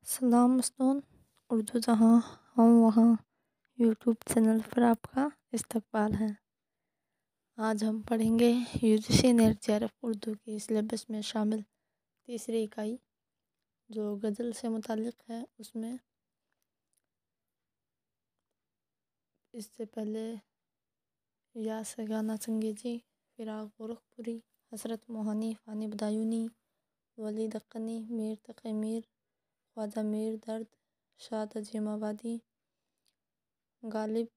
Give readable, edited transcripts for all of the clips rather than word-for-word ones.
सलाम मस्तून उर्दू जहाँ हम वहाँ यूट्यूब चैनल पर आपका इस्तकबाल है। आज हम पढ़ेंगे यूजीसी नेट जेआरएफ उर्दू के सिलेबस में शामिल तीसरी इकाई जो गज़ल से मुताल्लिक़ है। उसमें इससे पहले या से गाना चंगेज़ी, फिराक गोरखपुरी, हसरत मोहानी, फ़ानी बदायूनी, वली दक्कनी, मीर तक़ी मीर, ख्वाजा मीर दर्द, शाद अजीमाबादी, गालिब,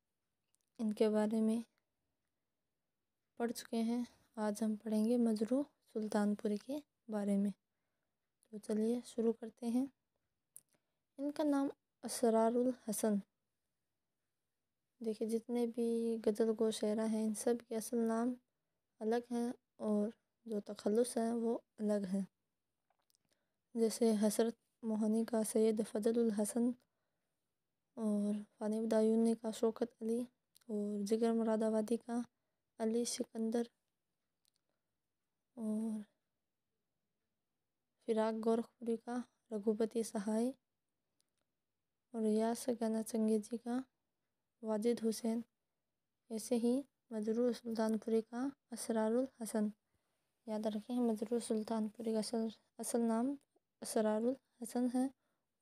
इनके बारे में पढ़ चुके हैं। आज हम पढ़ेंगे मजरूह सुल्तानपुरी के बारे में। तो चलिए शुरू करते हैं। इनका नाम असरारुल हसन। देखिए, जितने भी गज़ल गो शायरा हैं इन सब के असल नाम अलग हैं और जो तखल्लुस हैं वो अलग हैं। जैसे हसरत मोहानी का सैयद फजलुल हसन और फ़ानी बदायूनी का शौकत अली और जिगर मुरादाबादी का अली सिकंदर और फिराक गोरखपुरी का रघुपति सहाय और यास गाना चंगेज़ी का वाजिद हुसैन। ऐसे ही मजरूह सुल्तानपुरी का असरारुल हसन। याद रखें, मजरूह सुल्तानपुरी का असल नाम असरारुल हसन है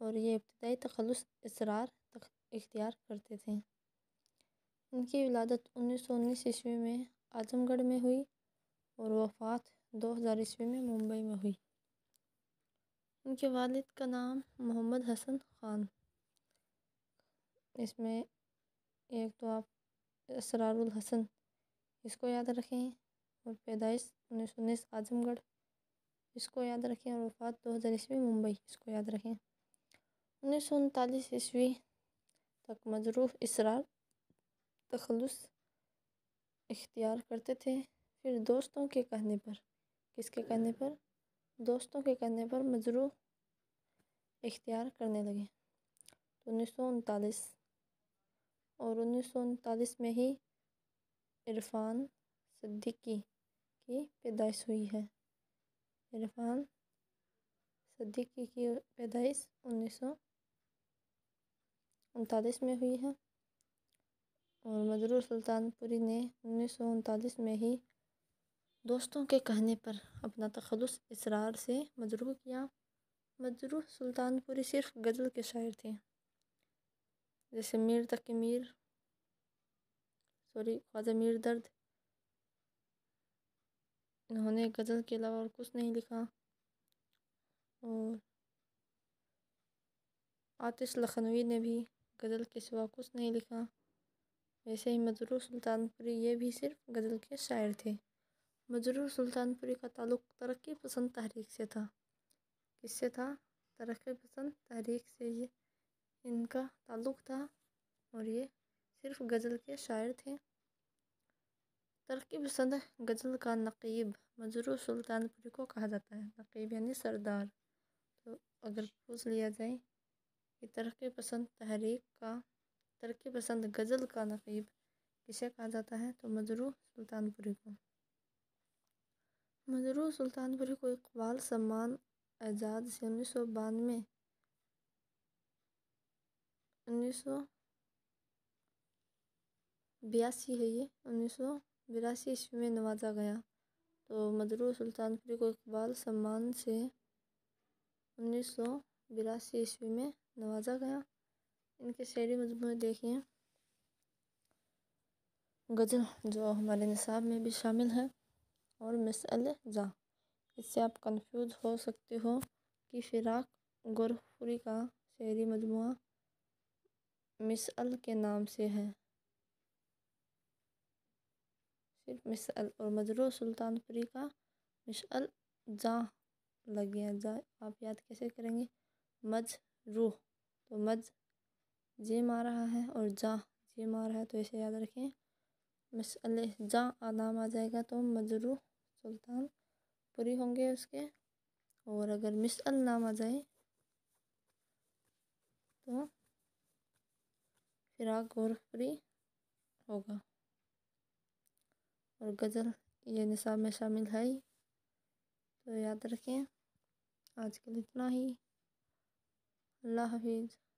और ये इब्तिदाई तखल्लुस इसरार इख्तियार करते थे। इनकी विलादत 1919 ईस्वी में आजमगढ़ में हुई और वफ़ात 2000 ईस्वी में मुंबई में हुई। इनके वालिद का नाम मोहम्मद हसन ख़ान। इसमें एक तो आप असरारुल हसन इसको याद रखें और पैदाइश 1919 आजमगढ़ इसको याद रखें और वफ़ात 2000 ईस्वी मुंबई इसको याद रखें। 1939 ईस्वी तक मजरूह इसरार तखल्लुस इख्तियार करते थे। फिर दोस्तों के कहने पर, किसके कहने पर? दोस्तों के कहने पर मजरूह इख्तियार करने लगे। तो 1939 और 1939 में ही इरफ़ान सिद्दीकी की पैदाइश हुई है। इरफ़ान सिद्दीकी की पैदाइश 1939 में हुई है और मजरूह सुल्तानपुरी ने 1939 में ही दोस्तों के कहने पर अपना तखल्लुस इसरार से मजरूह किया। मजरूह सुल्तानपुरी सिर्फ गज़ल के शायर थे। जैसे ख्वाजा मीर दर्द, इन्होंने गज़ल के अलावा और कुछ नहीं लिखा। और आतिश लखनवी ने भी गज़ल के सिवा कुछ नहीं लिखा। वैसे ही मजरूह सुल्तानपुरी ये भी सिर्फ गज़ल के शायर थे। मजरूह सुल्तानपुरी का ताल्लुक़ तरक्की पसंद तहरीक से था। किससे था? तरक्की पसंद तहरीक से ये इनका ताल्लुक़ था और ये सिर्फ गज़ल के शायर थे। तरक्की पसंद गज़ल का नक़ीब मजरूह सुल्तानपुरी को कहा जाता है। नक़ीब यानी सरदार। तो अगर पूछ लिया जाए कि तरक्की पसंद तहरीक का, तरक्की पसंद गज़ल का नक़ीब किसे कहा जाता है, तो मजरूह सुल्तानपुरी को। मजरूह सुल्तानपुरी को इक़बाल सम्मान एजाज़ से 1982 है ये 1982 ईस्वी में नवाजा गया। तो मजरूह सुल्तानपुरी को इक़बाल सम्मान से 1982 ईस्वी में नवाजा गया। इनके शेरी मजमूए देखिए। गज़ल जो हमारे निसाब में भी शामिल है और मिसअल जा, इससे आप कंफ्यूज हो सकते हो कि फिराक गोरखपुरी का शेरी मजमुआ मिसअल के नाम से है, सिर्फ मिसअल, और मजरूह सुल्तानपुरी का मिसअल जा लग गया। जा आप याद कैसे करेंगे? मजरूह तो मज जिम आ रहा है और जा जिम आ रहा है, तो ऐसे याद रखें। मिसअल जा नाम आ जाएगा तो मजरूह सुल्तानपुरी होंगे उसके, और अगर मिसअल नाम आ जाए तो फिराक गोरखपुरी होगा। और गज़ल ये निसाब में शामिल है ही, तो याद रखें। आज के लिए इतना ही। اللہ حافظ.